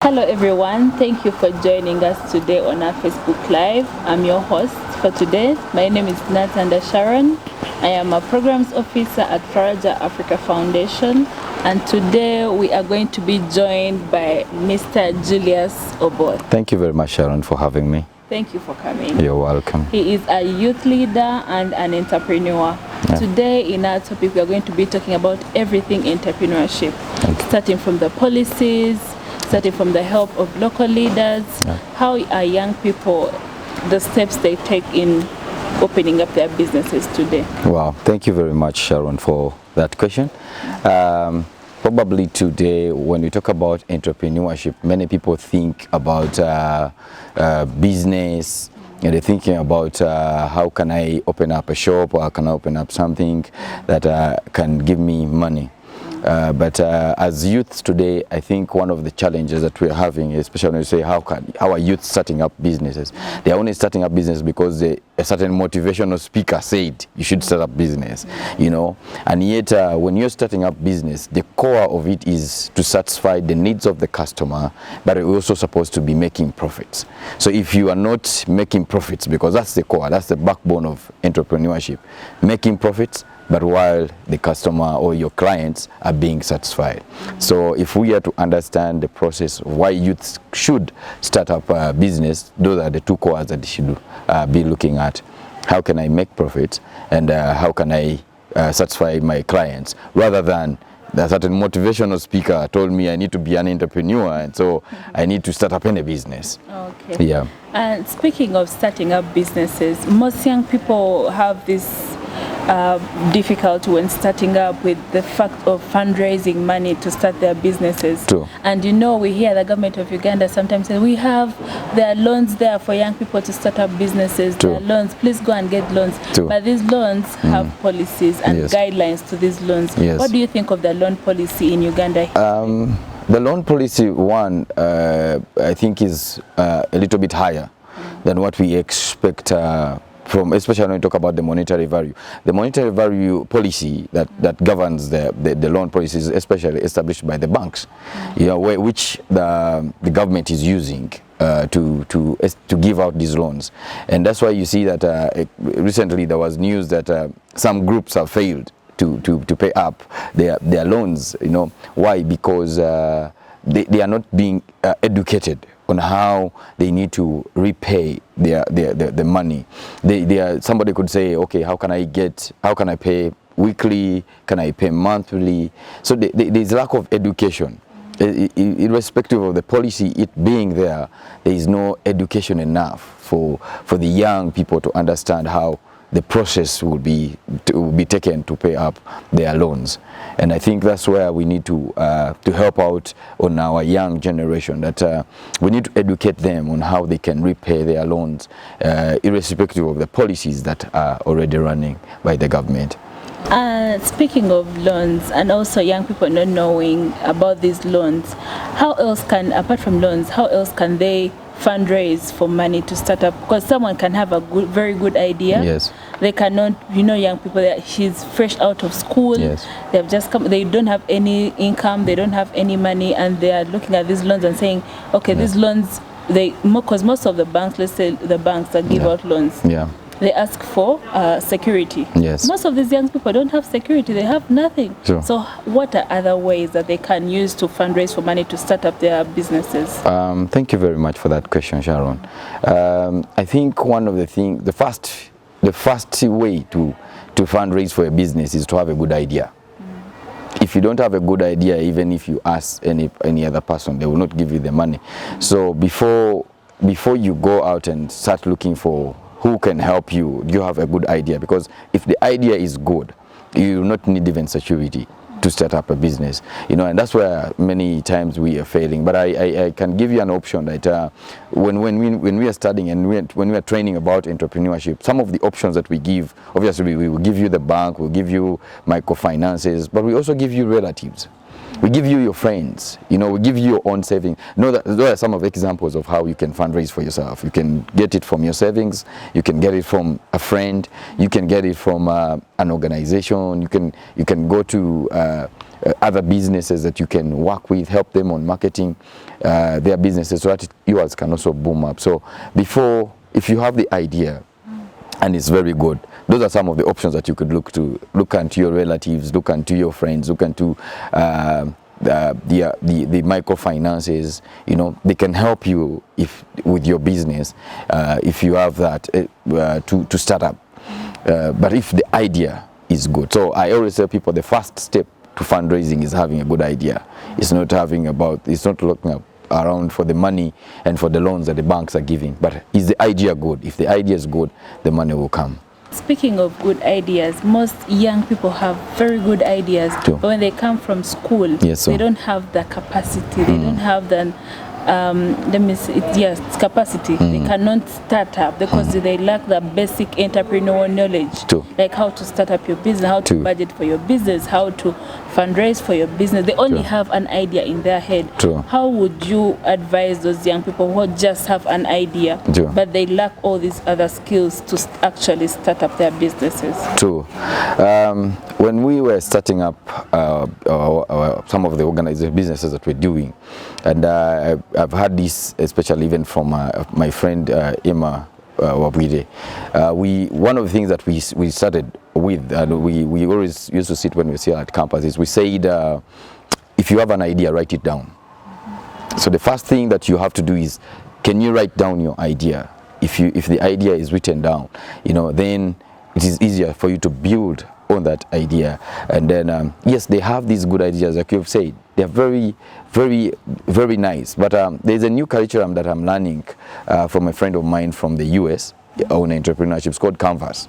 Hello everyone, thank you for joining us today on our Facebook Live. I'm your host for today. My name is Nantanda Sharon. I am a Programs Officer at Faraja Africa Foundation, and today we are going to be joined by Mr. Julius Oboth. Thank you very much, Sharon, for having me. Thank you for coming. You're welcome. He is a youth leader and an entrepreneur. Yeah. Today in our topic we are going to be talking about everything entrepreneurship, starting from the policies, starting from the help of local leaders, how are young people, the steps they take in opening up their businesses today. Wow, thank you very much, Sharon, for that question. Probably today, when we talk about entrepreneurship, many people think about business, and they're thinking about how can I open up a shop, or how can I open up something that can give me money. But as youths today, I think one of the challenges that we're having, especially when you say how are youth starting up businesses, they're only starting up business because a certain motivational speaker said you should start up business, you know. And yet when you're starting up business, the core of it is to satisfy the needs of the customer, but we're also supposed to be making profits. So if you are not making profits, because that's the core, that's the backbone of entrepreneurship, making profits, but while the customer or your clients are being satisfied. So if we are to understand the process of why youths should start up a business, those are the two cores that they should be looking at. How can I make profits, and how can I satisfy my clients, rather than a certain motivational speaker told me I need to be an entrepreneur, and so I need to start up any business. Okay. Yeah. And speaking of starting up businesses, most young people have this difficulty when starting up with the fact of fundraising money to start their businesses. True. And you know, we hear the government of Uganda sometimes say there are loans there for young people to start up businesses. True. There are loans, please go and get loans. True. But these loans have policies and guidelines to these loans. What do you think of the loan policy in Uganda? The loan policy, I think is a little bit higher than what we expect from, especially when we talk about the monetary value. The monetary value policy that governs the loan policies, especially established by the banks, you know, which the government is using to give out these loans. And that's why you see that recently there was news that some groups have failed to pay up their loans. You know why? Because they are not being educated on how they need to repay the money. Somebody could say, okay, how can I pay weekly? Can I pay monthly? So there's lack of education. Irrespective of the policy it being there is no education enough for the young people to understand how the process will be taken to pay up their loans. And I think that's where we need to help out on our young generation, that we need to educate them on how they can repay their loans, irrespective of the policies that are already running by the government. Speaking of loans, and also young people not knowing about these loans, how else can, apart from loans, how else can they fundraise for money to start up? Because someone can have a very good idea. Yes. They cannot, you know, young people, she's fresh out of school. Yes. They've just come, they don't have any income, they don't have any money, and they are looking at these loans and saying, okay, these loans, because most of the banks, let's say the banks that give out loans, they ask for security. Yes. Most of these young people don't have security, they have nothing. Sure. So what are other ways that they can use to fundraise for money to start up their businesses? Thank you very much for that question, Sharon. I think one of the things, the first way to fundraise for a business is to have a good idea. If you don't have a good idea, even if you ask any other person, they will not give you the money. So before you go out and start looking for who can help you, you have a good idea, because if the idea is good, you will not need even security to start up a business, you know. And that's where many times we are failing. But I can give you an option that when we are studying and when we are training about entrepreneurship, some of the options that we give, obviously we will give you the bank, we'll give you microfinances, but we also give you relatives. We give you your friends, you know, we give you your own savings. Know that those are some of the examples of how you can fundraise for yourself. You can get it from your savings, you can get it from a friend, you can get it from an organization, you can go to other businesses that you can work with, help them on marketing their businesses so that yours can also boom up. So if you have the idea and it's very good, those are some of the options that you could look into your relatives, look into your friends, look into the microfinances. You know, they can help you with your business if you have that to start up. But if the idea is good, so I always tell people the first step to fundraising is having a good idea. It's not looking around for the money and for the loans that the banks are giving, but is the idea good? If the idea is good, the money will come. Speaking of good ideas, most young people have very good ideas, but when they come from school, they don't have the capacity, they don't have the capacity. They cannot start up because they lack the basic entrepreneurial knowledge, like how to start up your business, how to budget for your business, how to fundraise for your business. They only have an idea in their head. How would you advise those young people who just have an idea, but they lack all these other skills to actually start up their businesses? When we were starting up some of the organized businesses that we're doing, and I've had this especially even from my friend Emma Wabwide. One of the things that we started with, and we always used to sit when we sit at campus, is we said, if you have an idea, write it down. So the first thing that you have to do is, can you write down your idea? If the idea is written down, you know, then it is easier for you to build on that idea. And then yes, they have these good ideas, like you've said. They're very, very, very nice. But there's a new curriculum that I'm learning from a friend of mine from the US on entrepreneurship. It's called Canvas.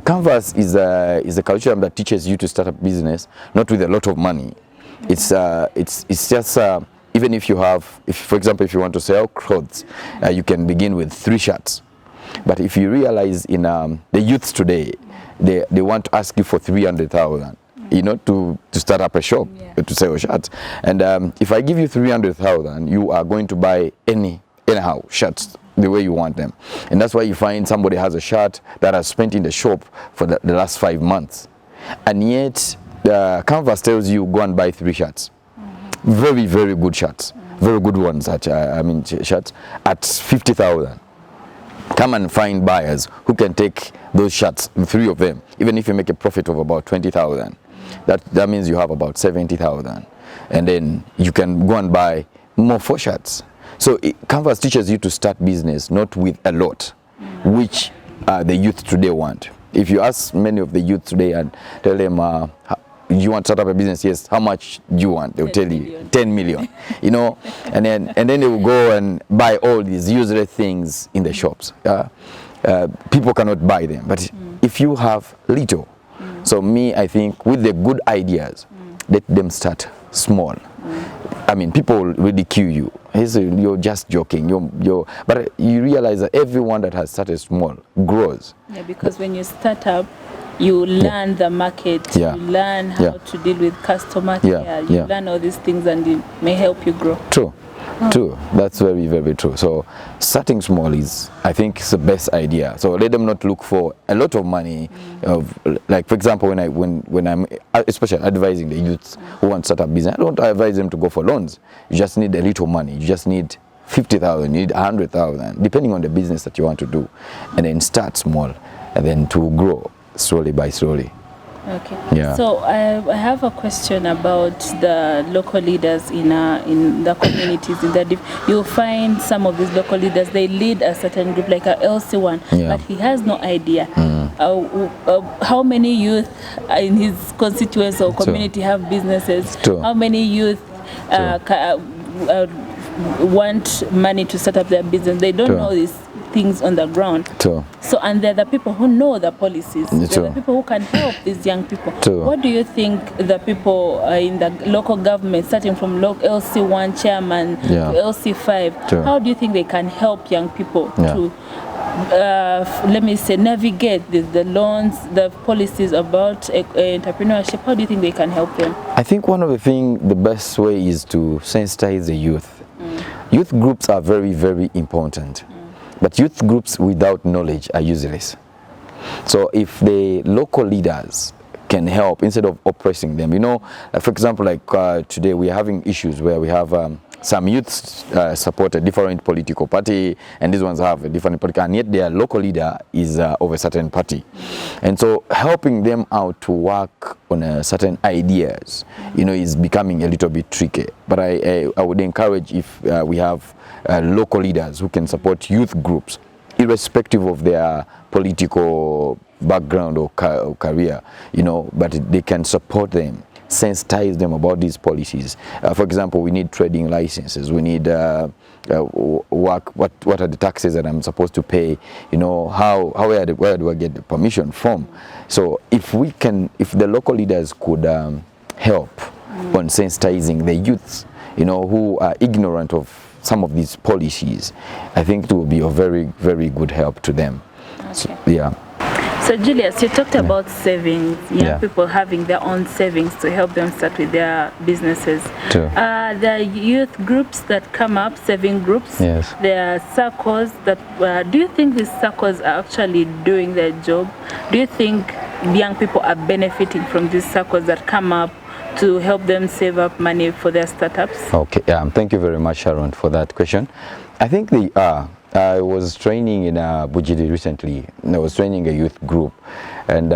Canvas is a curriculum that teaches you to start a business, not with a lot of money. It's just even if you have, for example, if you want to sell clothes, you can begin with 3 shirts. But if you realize in the youths today, they want to ask you for 300,000, you know, to start up a shop, to sell shirts. And if I give you 300,000, you are going to buy anyhow shirts the way you want them. And that's why you find somebody has a shirt that has spent in the shop for the last 5 months. And yet, the Canvas tells you go and buy 3 shirts. Very, very good shirts. Very good ones, shirts at 50,000. Come and find buyers who can take those shirts, 3 of them. Even if you make a profit of about 20,000, that means you have about 70,000. And then you can go and buy more 4 shirts. So Canvas teaches you to start business, not with a lot, which the youth today want. If you ask many of the youth today and tell them, you want to start up a business? Yes. How much do you want? They'll tell you 10 million, you know, and then they will go and buy all these useless things in the shops. People cannot buy them, but if you have little, so me, I think with the good ideas, let them start small. I mean, people ridicule you. You're just joking. But you realize that everyone that has started small grows. Yeah, because when you start up, you learn the market, you learn how to deal with customer care, you learn all these things, and it may help you grow. True. That's very, very true. So starting small is, I think, is the best idea. So let them not look for a lot of money. Like, for example, when I'm especially advising the youths who want to start up business, I don't advise them to go for loans. You just need a little money. You just need 50,000, you need 100,000, depending on the business that you want to do, and then start small, and then to grow slowly by slowly. Okay. Yeah. So I have a question about the local leaders in the communities. You'll find some of these local leaders, they lead a certain group, like a LC1, but he has no idea how many youth in his constituency or community have businesses. How many youth want money to set up their business. They don't know these things on the ground. So, and they're the people who know the policies. They're the people who can help these young people. What do you think the people in the local government, starting from LC1 chairman to LC5, how do you think they can help young people to let me say, navigate the loans, the policies about entrepreneurship? How do you think they can help them? I think one of the best way is to sensitize the youth. Youth groups are very, very important. But youth groups without knowledge are useless. So if the local leaders can help instead of oppressing them, for example, like today we are having issues where we have some youths support a different political party, and these ones have a different political, and yet their local leader is of a certain party. And so helping them out to work on certain ideas, is becoming a little bit tricky. But I would encourage if we have local leaders who can support youth groups, irrespective of their political background or career, but they can support them, sensitize them about these policies. For example, we need trading licenses, we need what are the taxes that I'm supposed to pay, where do I get the permission from? So if the local leaders could help on sensitizing the youths, who are ignorant of some of these policies, I think it will be a very, very good help to them. Okay. So, yeah. So Julius, you talked about savings, young people having their own savings to help them start with their businesses. True. The youth groups that come up, saving groups, Yes. there are circles that, do you think these circles are actually doing their job? Do you think young people are benefiting from these circles that come up to help them save up money for their startups? Okay, thank you very much, Sharon, for that question. I think they are. I was training in Bujidi recently, and I was training a youth group, and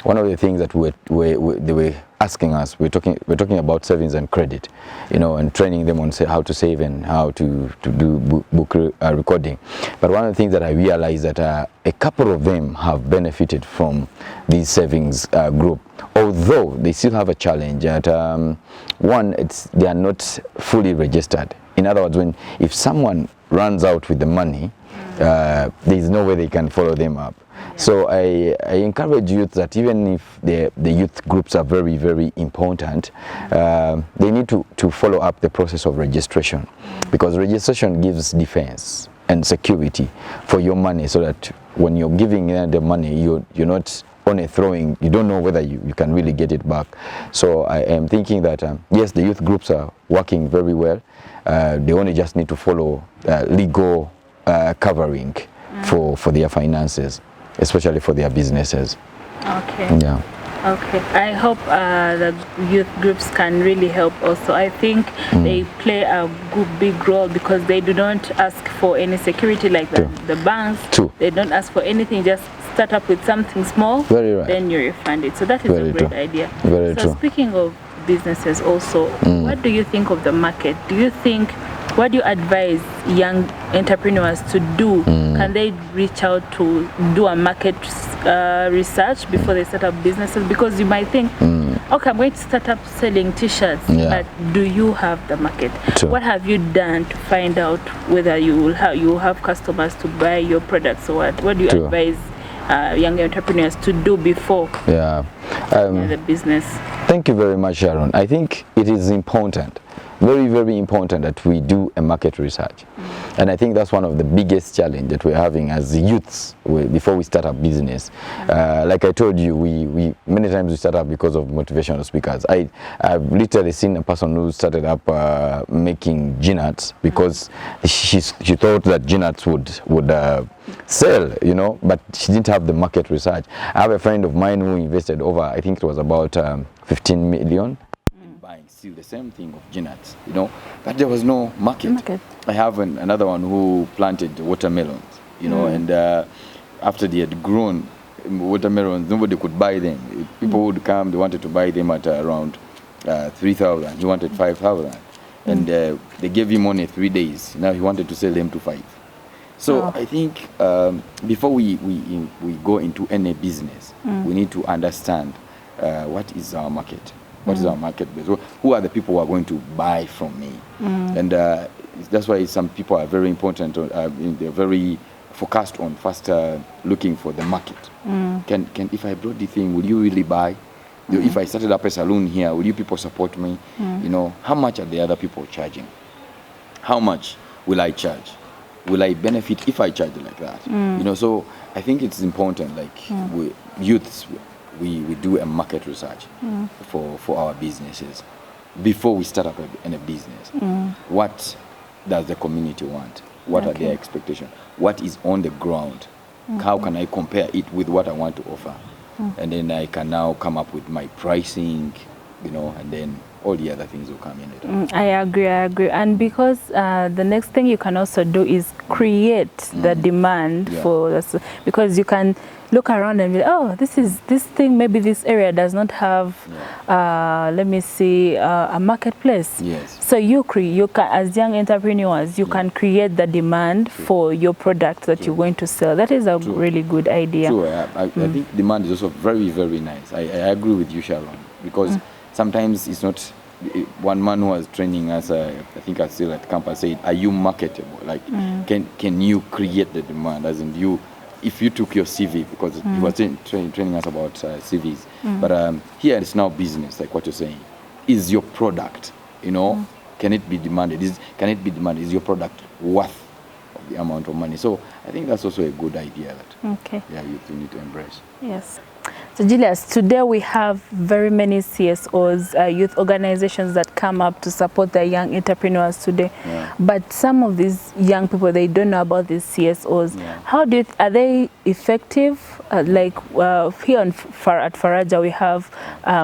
one of the things that they were asking us, we're talking about savings and credit, and training them on how to save and how to do book recording. But one of the things that I realized that a couple of them have benefited from this savings group, although they still have a challenge. At one, they are not fully registered. In other words, if someone runs out with the money, there is no way they can follow them up. So I encourage youth that even if the youth groups are very, very important, they need to follow up the process of registration, because registration gives defense and security for your money, so that when you're giving the money, you're not only throwing, you don't know whether you can really get it back. So I am thinking that yes, the youth groups are working very well. They only just need to follow legal covering for their finances, especially for their businesses. Okay. Yeah. Okay. I hope the youth groups can really help also. I think they play a good, big role, because they do not ask for any security like the banks. True. They don't ask for anything, just start up with something small, Very right. then you refund it. So that is Very a great true. idea. Very so true. Speaking of businesses also, what do you think of the market? What do you advise young entrepreneurs to do? Can they reach out to do a market research before they start up businesses? Because you might think, okay, I'm going to start up selling t-shirts, but do you have the market? True. What have you done to find out whether you will have customers to buy your products, or what do you True. advise young entrepreneurs to do before the business? Thank you very much, Sharon. I think it is important, very, very important, that we do a market research. And I think that's one of the biggest challenge that we're having as youths before we start a business. Like I told you, we many times we start up because of motivational speakers. I've literally seen a person who started up making gin-nuts because she thought that gin-nuts would sell, but she didn't have the market research. I have a friend of mine who invested over, I think it was about 15 million in buying still the same thing of gin-nuts, but there was no market. I have another one who planted watermelons, and after they had grown watermelons, nobody could buy them. People would come, they wanted to buy them at around 3,000. He wanted 5,000, and they gave him only 3 days. Now he wanted to sell them to 5. So I think before we go into any business, we need to understand what is our market. What is our market base? Who are the people who are going to buy from me? And that's why some people are very important. They're very focused on first looking for the market. Can if I brought the thing, will you really buy? If I started up a salon here, will you people support me? How much are the other people charging? How much will I charge? will I benefit if I charge like that? You know, so I think it's important, like we youths, we do a market research for our businesses before we start up in a business. What does the community want? What are their expectations? What is on the ground? How can I compare it with what I want to offer? And then I can now come up with my pricing, you know, and then all the other things will come in later. I agree. And because the next thing you can also do is create the demand for this, because you can look around and be like, oh, this thing, maybe this area does not have let me see, a marketplace. So you can, as young entrepreneurs, you can create the demand for your product that you're going to sell. That is a really good idea. I think demand is also very, very nice. I agree with you, Sharon, because sometimes it's not. One man who was training us, I think I still at campus, said, are you marketable? Like, can you create the demand? As in, if you took your CV, because he was training us about CVs, but here it's now business, like what you're saying. Is your product, you know, can it be demanded? Is your product worth of the amount of money? So I think that's also a good idea that you need to embrace. Yes. So Julius, today we have very many CSOs, youth organizations that come up to support the young entrepreneurs today. But some of these young people, they don't know about these CSOs. How are they effective? Like here at Faraja, we have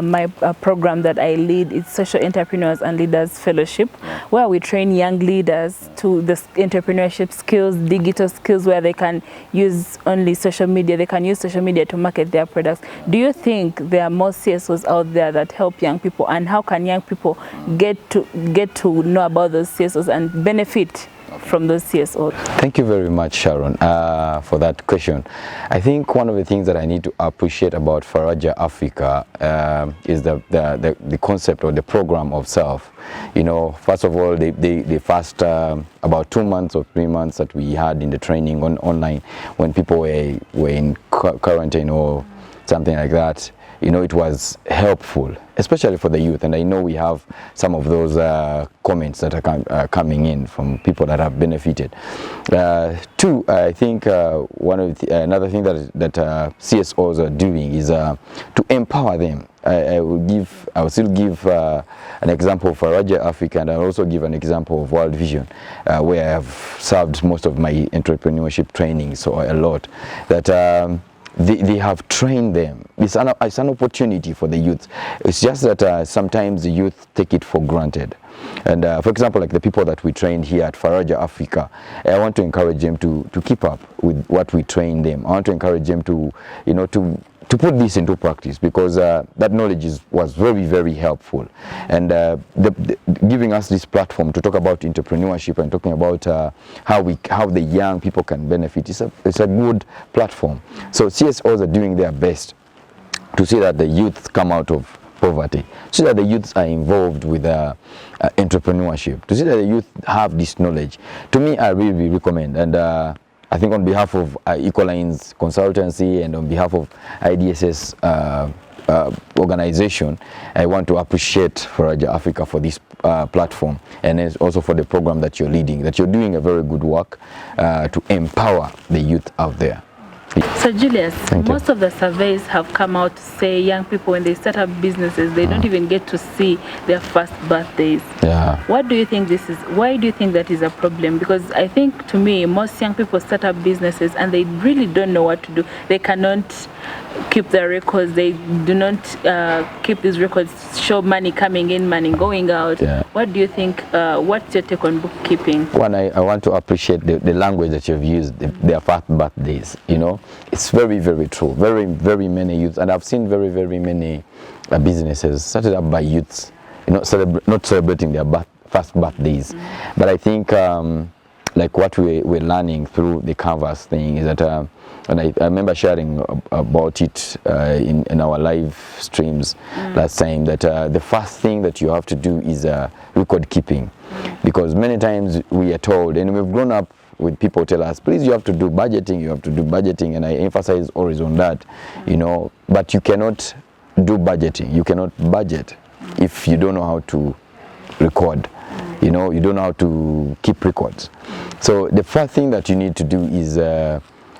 my program that I lead. It's Social Entrepreneurs and Leaders Fellowship, where we train young leaders to the entrepreneurship skills, digital skills, where they can use only social media. They can use social media to market their products. Do you think there are more CSOs out there that help young people, and how can young people get to know about those CSOs and benefit from those CSOs? Thank you very much, Sharon, for that question. I think one of the things that I need to appreciate about Faraja Africa is the concept or the program of self. You know, first of all, the first about 2 months or 3 months that we had in the training online, when people were in quarantine or something like that, you know, it was helpful, especially for the youth. And I know we have some of those comments that are coming in from people that have benefited. Two, I think another thing that CSOs are doing is to empower them. I will still give an example of Faraja Africa, and I'll also give an example of World Vision, where I have served most of my entrepreneurship training, so a lot. That they have trained them. It's an opportunity for the youth. It's just that sometimes the youth take it for granted. And for example, like the people that we trained here at Faraja Africa, I want to encourage them to keep up with what we train them. I want to encourage them to, you know, to put this into practice, because that knowledge was very, very helpful. And giving us this platform to talk about entrepreneurship and talking about how the young people can benefit, it's a good platform. So CSOs are doing their best to see that the youth come out of poverty, to see that the youths are involved with entrepreneurship, to see that the youth have this knowledge. To me, I really recommend, and I think on behalf of Equalines Consultancy and on behalf of IDSS organization, I want to appreciate Faraja Africa for this platform, and also for the program that you're leading, that you're doing a very good work to empower the youth out there. So Julius, most of the surveys have come out to say young people, when they start up businesses, they don't even get to see their first birthdays. What do you think this is? Why do you think that is a problem? Because I think, to me, most young people start up businesses and they really don't know what to do. They cannot keep their records. They do not keep these records, show money coming in, money going out. What do you think? What's your take on bookkeeping? One, I want to appreciate the language that you've used, their first birthdays. You know, it's very, very true. Very, very many youths, and I've seen very, very many businesses started up by youths, you know, not celebrating their first birthdays. But I think like what we're learning through the Canvas thing is that, and I remember sharing about it in our live streams last time, that the first thing that you have to do is record keeping. Because many times we are told, and we've grown up with people tell us, please, you have to do budgeting, and I emphasize always on that, you know, but you cannot do budgeting, you cannot budget if you don't know how to record, you know, you don't know how to keep records. So the first thing that you need to do is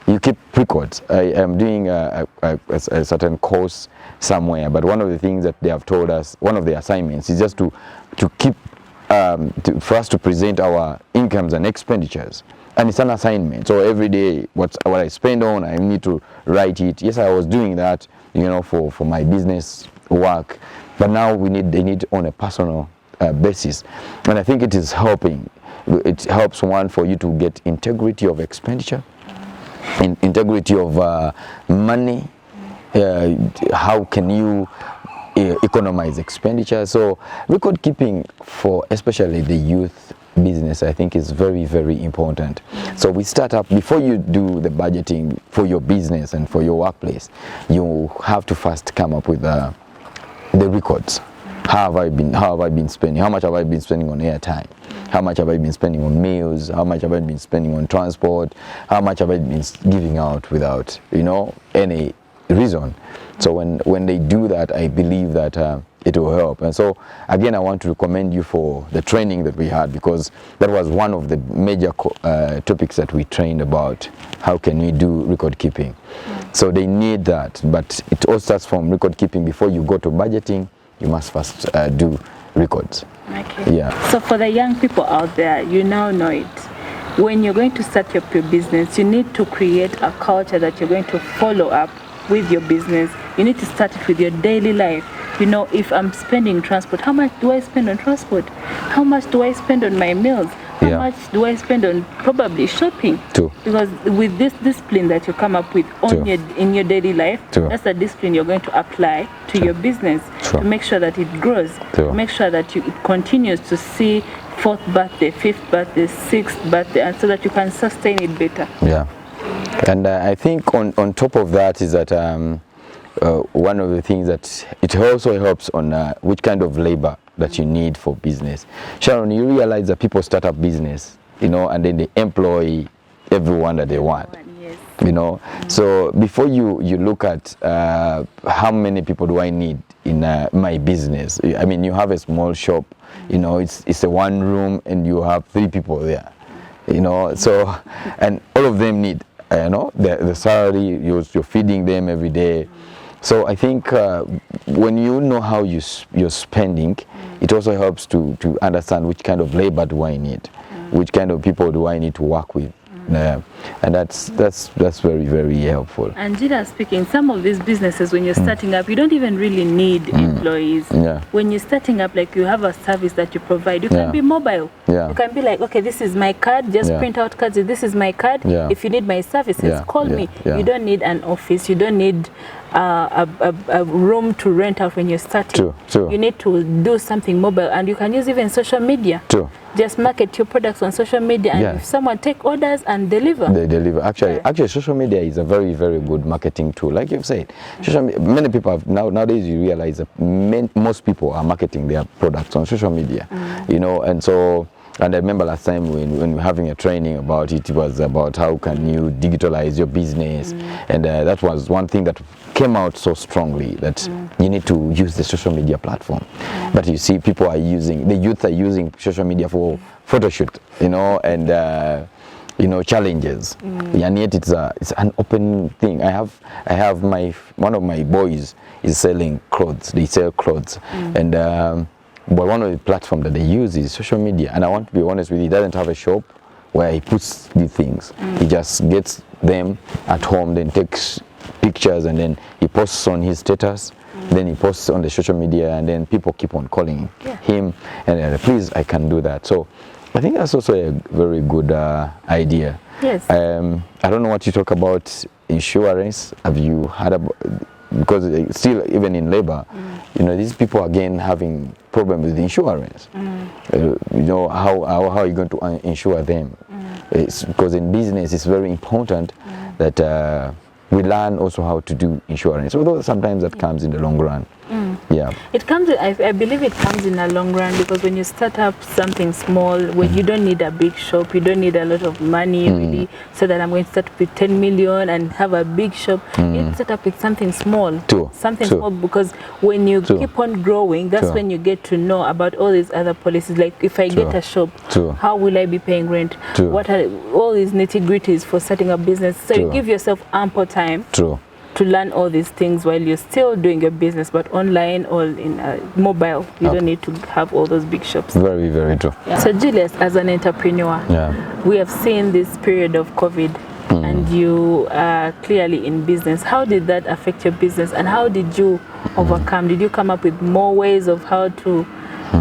you keep records. I am doing a certain course somewhere, but one of the things that they have told us, one of the assignments, is just to keep for us to present our incomes and expenditures. And it's an assignment, so every day what I spend on, I need to write it. Yes, I was doing that, you know, for my business work, but now they need on a personal basis, and I think it is helping. It helps one for you to get integrity of expenditure, integrity of money. How can you economize expenditure? So record keeping for especially the youth business, I think, is very, very important. So we start up before you do the budgeting for your business and for your workplace. You have to first come up with the records. How have I been spending? How much have I been spending on airtime? How much have I been spending on meals? How much have I been spending on transport? How much have I been giving out without, you know, any reason? So when they do that, I believe that it will help. And so again, I want to commend you for the training that we had, because that was one of the major topics that we trained about. How can we do record keeping? So they need that, but it all starts from record keeping. Before you go to budgeting, you must first do records. Okay. Yeah. So for the young people out there, you now know it. When you're going to start your business, you need to create a culture that you're going to follow up with your business. You need to start it with your daily life. You know, if I'm spending transport, how much do I spend on transport? How much do I spend on my meals? How much do I spend on probably shopping? True. Because with this discipline that you come up with on in your daily life, that's the discipline you're going to apply to your business to make sure that it grows, to make sure that it continues to see 4th birthday, 5th birthday, 6th birthday, and so that you can sustain it better. Yeah. And I think on top of that is that one of the things that it also helps on which kind of labor that you need for business. Sharon, you realize that people start up business, you know, and then they employ everyone that they want. Yes. You know, so before you look at how many people do I need in my business. I mean, you have a small shop, you know, it's a one room and you have 3 people there, you know, so, and all of them need, you know, the salary, you're feeding them every day. So I think when you know how you're spending, it also helps to understand which kind of labor do I need, which kind of people do I need to work with. And that's very, very helpful. And Gina speaking, some of these businesses, when you're starting up, you don't even really need employees. When you're starting up, like you have a service that you provide, you can be mobile. You can be like, okay, this is my card, just print out cards. This is my card. If you need my services, call me. You don't need an office. You don't need a room to rent out when you're starting. You need to do something mobile, and you can use even social media. Just market your products on social media, and if someone take orders and deliver. They deliver. Actually, social media is a very, very good marketing tool. Like you've said, many people have nowadays you realize that most people are marketing their products on social media. You know, and so. And I remember last time when we were having a training about it, it was about how can you digitalize your business. And that was one thing that came out so strongly, that you need to use the social media platform. But you see, people are using, the youth are using social media for photo shoot, you know, and you know, challenges. And yet it's an open thing. I have one of my boys is selling clothes. They sell clothes, and but one of the platforms that they use is social media. And I want to be honest with you, he doesn't have a shop where he puts the things. He just gets them at home, then takes pictures, and then he posts on his status. Then he posts on the social media, and then people keep on calling him, and please, I can do that. So I think that's also a very good idea. Yes. I don't know what you talk about insurance. Have you heard about? Because still, even in labor, you know, these people again having problems with insurance. You know, how are you going to insure them? It's because in business, it's very important that we learn also how to do insurance. Although sometimes that comes in the long run. Yeah. It comes, I believe it comes in a long run, because when you start up something small, when you don't need a big shop, you don't need a lot of money really, so that I'm going to start with 10 million and have a big shop. You start up with something small. Something small, because when you keep on growing, that's when you get to know about all these other policies. Like if I get a shop, how will I be paying rent? What are all these nitty-gritties for setting up business? So you give yourself ample time to learn all these things while you're still doing your business, but online or in mobile. You don't need to have all those big shops. Very, very true. Yeah. So Julius, as an entrepreneur, we have seen this period of COVID, and you are clearly in business. How did that affect your business, and how did you overcome? Did you come up with more ways of how to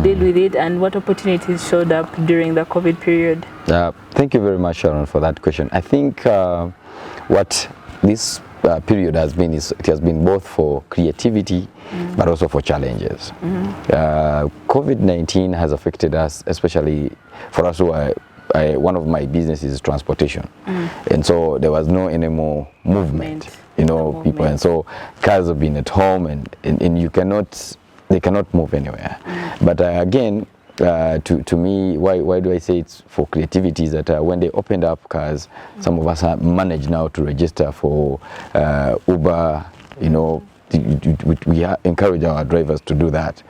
deal with it, and what opportunities showed up during the COVID period? Thank you very much, Sharon, for that question. I think what this period has been is it has been both for creativity but also for challenges. COVID-19 has affected us, especially for us who are one of my businesses is transportation, and so there was no any more movement, you know, people, and so cars have been at home, and they cannot move anywhere. But again, to me, why do I say it's for creativity is that when they opened up cars, some of us have managed now to register for Uber, you know. We encourage our drivers to do that.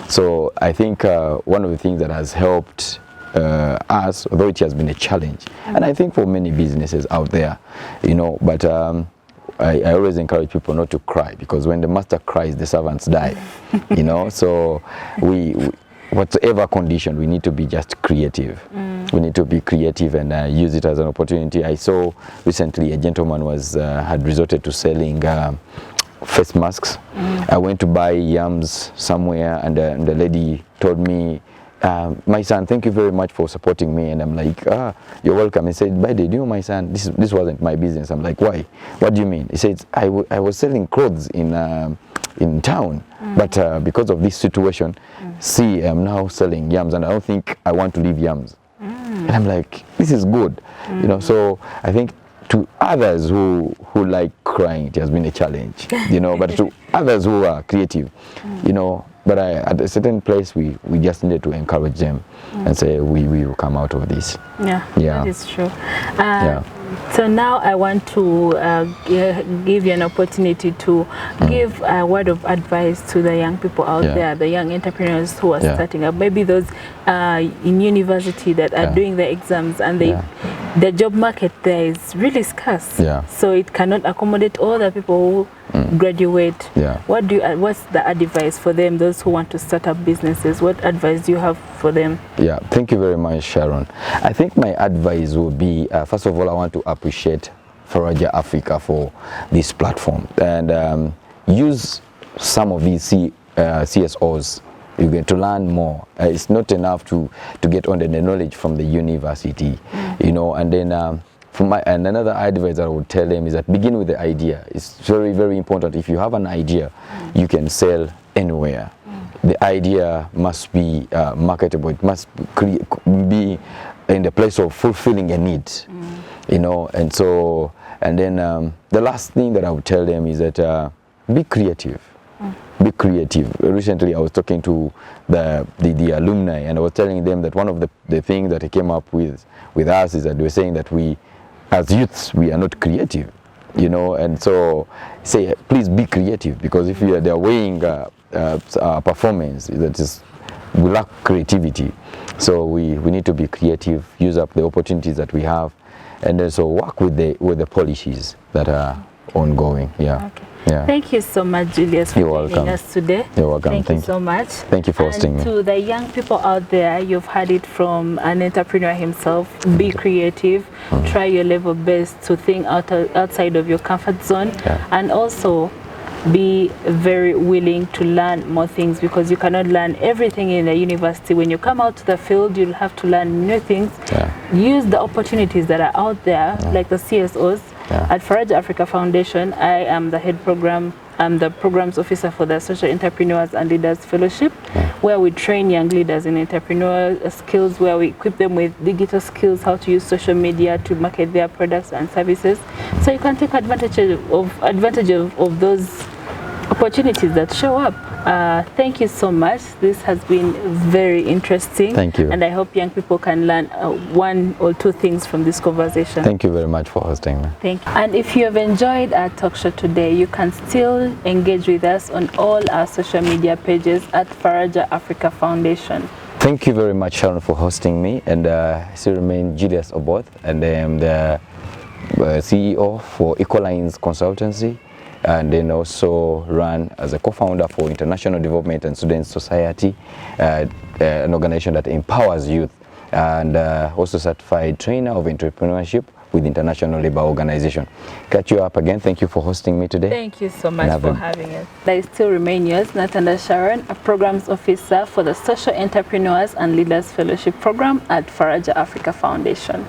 So I think one of the things that has helped us, although it has been a challenge, and I think for many businesses out there, you know, but I always encourage people not to cry, because when the master cries, the servants die, you know. So whatever condition, we need to be just creative. We need to be creative and use it as an opportunity. I saw recently a gentleman had resorted to selling face masks. I went to buy yams somewhere, and the lady told me, my son, thank you very much for supporting me. And I'm like, you're welcome. He said, by the way, you know, my son, this wasn't my business. I'm like, why? What do you mean? He said, I was selling clothes in town, but because of this situation, see, I'm now selling yams, and I don't think I want to leave yams. And I'm like, this is good, you know. So I think to others who like crying, it has been a challenge, you know, but to others who are creative, you know, but at a certain place, we just needed to encourage them and say, we will come out of this. Yeah, that is true. So now I want to give you an opportunity to give a word of advice to the young people out there, the young entrepreneurs who are starting up, maybe those in university that are doing the exams, and the job market there is really scarce. So it cannot accommodate all the people who graduate. What's the advice for them, those who want to start up businesses? What advice do you have for them? Thank you very much, Sharon. I think my advice would be, first of all, I want to appreciate Faraja Africa for this platform, and use some of these CSOs. You get to learn more. It's not enough to get on the knowledge from the university, you know. And then and another advice I would tell them is that begin with the idea. It's very, very important. If you have an idea, you can sell anywhere. The idea must be marketable. It must be in the place of fulfilling a need, you know. And so, and then the last thing that I would tell them is that be creative. Be creative. Recently, I was talking to the alumni, and I was telling them that one of the things that I came up with us is that they were saying that we, as youths, we are not creative, you know. And so, say, please be creative, because if they're weighing performance, that is, we lack creativity. So we need to be creative, use up the opportunities that we have, and also work with the policies that are ongoing. Thank you so much, Julius, for joining us today. You're welcome. Thank you so much. Thank you for hosting me. To the young people out there, you've heard it from an entrepreneur himself. Be creative. Try your level best to think outside of your comfort zone, and also be very willing to learn more things, because you cannot learn everything in the university. When you come out to the field, you'll have to learn new things. Use the opportunities that are out there, like the CSOs. At Faraja Africa Foundation, I am the I'm the programs officer for the Social Entrepreneurs and Leaders Fellowship, where we train young leaders in entrepreneurial skills, where we equip them with digital skills, how to use social media to market their products and services. So you can take advantage of those opportunities that show up. Thank you so much. This has been very interesting. Thank you. And I hope young people can learn one or two things from this conversation. Thank you very much for hosting me. Thank you. And if you have enjoyed our talk show today, you can still engage with us on all our social media pages at Faraja Africa Foundation. Thank you very much, Sharon, for hosting me. And I still remain Julius Oboth, and I am the CEO for Ecolines Consultancy, and then also run as a co-founder for International Development and Student Society, an organization that empowers youth, and also certified trainer of entrepreneurship with International Labour Organization. Catch you up again. Thank you for hosting me today. Thank you so much for having us. I still remain yours, Nantanda Sharon, a programs officer for the Social Entrepreneurs and Leaders Fellowship Program at Faraja Africa Foundation.